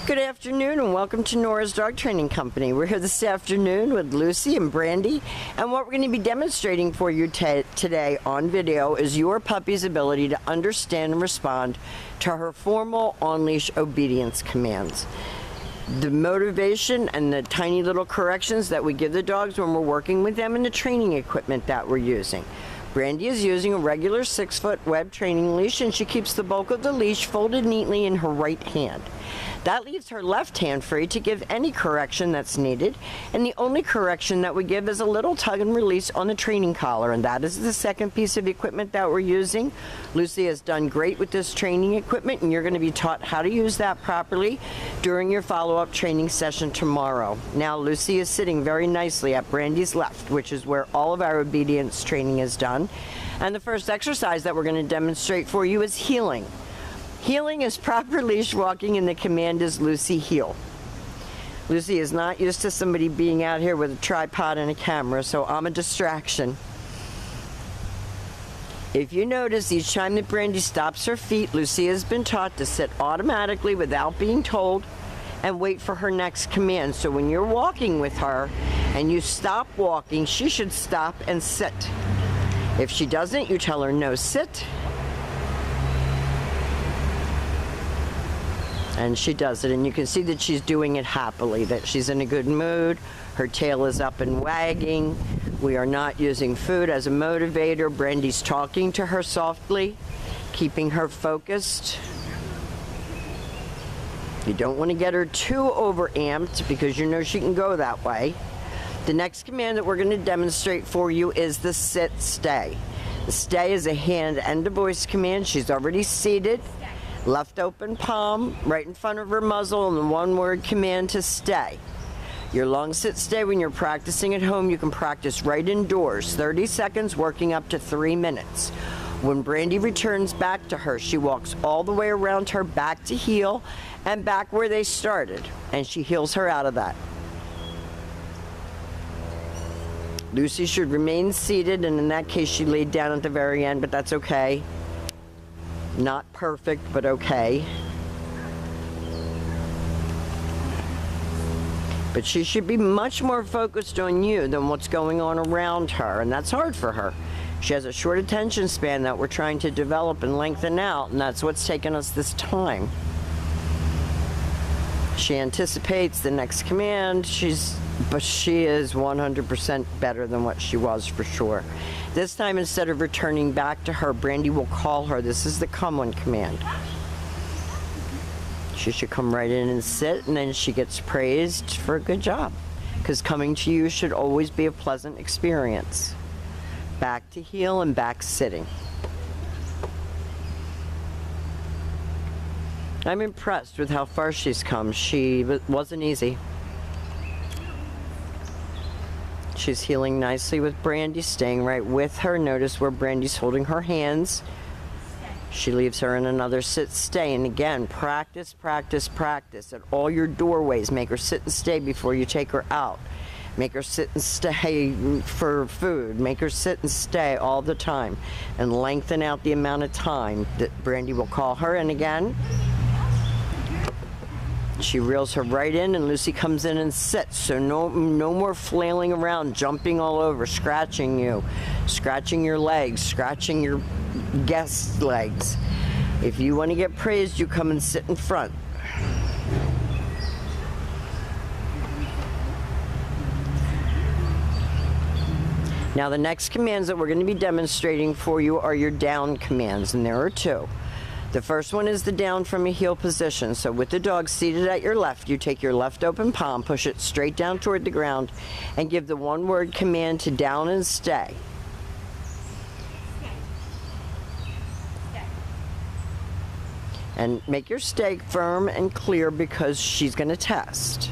Good afternoon and welcome to Nora's Dog Training Company. We're here this afternoon with Lucy and Brandy, and what we're going to be demonstrating for you today on video is your puppy's ability to understand and respond to her formal on-leash obedience commands. The motivation and the tiny little corrections that we give the dogs when we're working with them and the training equipment that we're using. Brandy is using a regular 6-foot web training leash, and she keeps the bulk of the leash folded neatly in her right hand. That leaves her left hand free to give any correction that's needed, and the only correction that we give is a little tug and release on the training collar, and that is the second piece of equipment that we're using. Lucy has done great with this training equipment, and you're going to be taught how to use that properly during your follow-up training session tomorrow. Now, Lucy is sitting very nicely at Brandy's left, which is where all of our obedience training is done. And the first exercise that we're going to demonstrate for you is heeling. Heeling is proper leash walking, and the command is Lucy heel. Lucy is not used to somebody being out here with a tripod and a camera, so I'm a distraction. If you notice, each time that Brandy stops her feet, Lucy has been taught to sit automatically without being told and wait for her next command. So when you're walking with her and you stop walking, she should stop and sit. If she doesn't, you tell her no, sit. And she does it, and you can see that she's doing it happily, that she's in a good mood. Her tail is up and wagging. We are not using food as a motivator. Brandy's talking to her softly, keeping her focused. You don't want to get her too overamped because you know she can go that way. The next command that we're going to demonstrate for you is the sit stay. The stay is a hand and a voice command. She's already seated. Left open palm right in front of her muzzle, and the one-word command to stay. Your long sit stay when you're practicing at home, you can practice right indoors, 30 seconds working up to 3 minutes. When Brandy returns back to her, she walks all the way around her back to heel and back where they started, and she heels her out of that. Lucy should remain seated, and in that case she laid down at the very end, but that's okay. Not perfect, but okay. But she should be much more focused on you than what's going on around her, and that's hard for her. She has a short attention span that we're trying to develop and lengthen out, and that's what's taken us this time. She anticipates the next command, but she is 100% better than what she was for sure. This time, instead of returning back to her, Brandy will call her. This is the come on command. She should come right in and sit, and then she gets praised for a good job, because coming to you should always be a pleasant experience. Back to heel and back sitting. I'm impressed with how far she's come. She wasn't easy. She's heeling nicely with Brandy, staying right with her. Notice where Brandy's holding her hands. She leaves her in another sit stay, and again, practice, practice, practice. At all your doorways, make her sit and stay before you take her out. Make her sit and stay for food. Make her sit and stay all the time, and lengthen out the amount of time that Brandy will call her. And again, she reels her right in, and Lucy comes in and sits. So no more flailing around, jumping all over, scratching you, scratching your legs, scratching your guest's legs. If you want to get praised, you come and sit in front. Now the next commands that we're going to be demonstrating for you are your down commands, and there are two. The first one is the down from a heel position. So with the dog seated at your left, you take your left open palm, push it straight down toward the ground, and give the one-word command to down and stay. And make your stay firm and clear because she's going to test.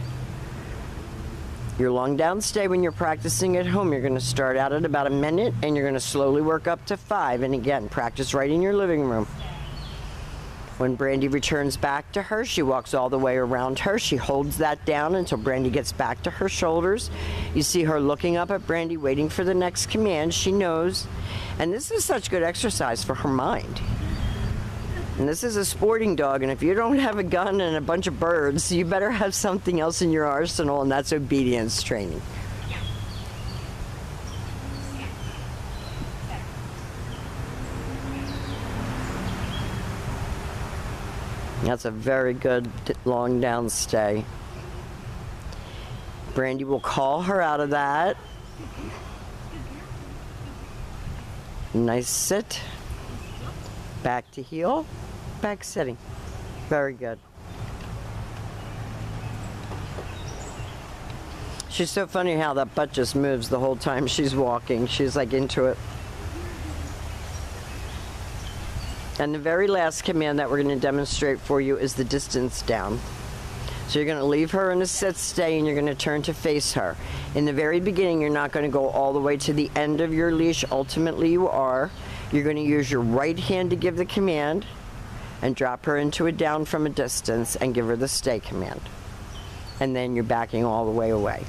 Your long down stay when you're practicing at home, you're going to start out at about a minute, and you're going to slowly work up to 5. And again, practice right in your living room. When Brandy returns back to her, she walks all the way around her. She holds that down until Brandy gets back to her shoulders. You see her looking up at Brandy, waiting for the next command. She knows. And this is such good exercise for her mind. And this is a sporting dog, and if you don't have a gun and a bunch of birds, you better have something else in your arsenal, and that's obedience training. That's a very good long down stay. Brandy will call her out of that. Nice sit. Back to heel. Back sitting. Very good. She's so funny how that butt just moves the whole time she's walking. She's like into it. And the very last command that we're going to demonstrate for you is the distance down. So you're going to leave her in a sit stay and you're going to turn to face her. In the very beginning, you're not going to go all the way to the end of your leash. Ultimately, you are. You're going to use your right hand to give the command and drop her into a down from a distance and give her the stay command. And then you're backing all the way away.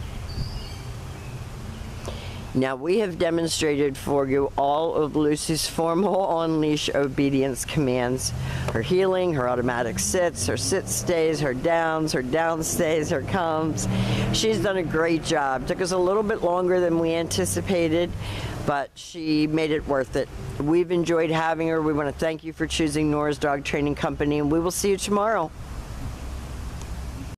Now, we have demonstrated for you all of Lucy's formal on-leash obedience commands. Her heeling, her automatic sits, her sit stays, her down stays, her comes. She's done a great job. Took us a little bit longer than we anticipated, but she made it worth it. We've enjoyed having her. We want to thank you for choosing Nora's Dog Training Company, and we will see you tomorrow.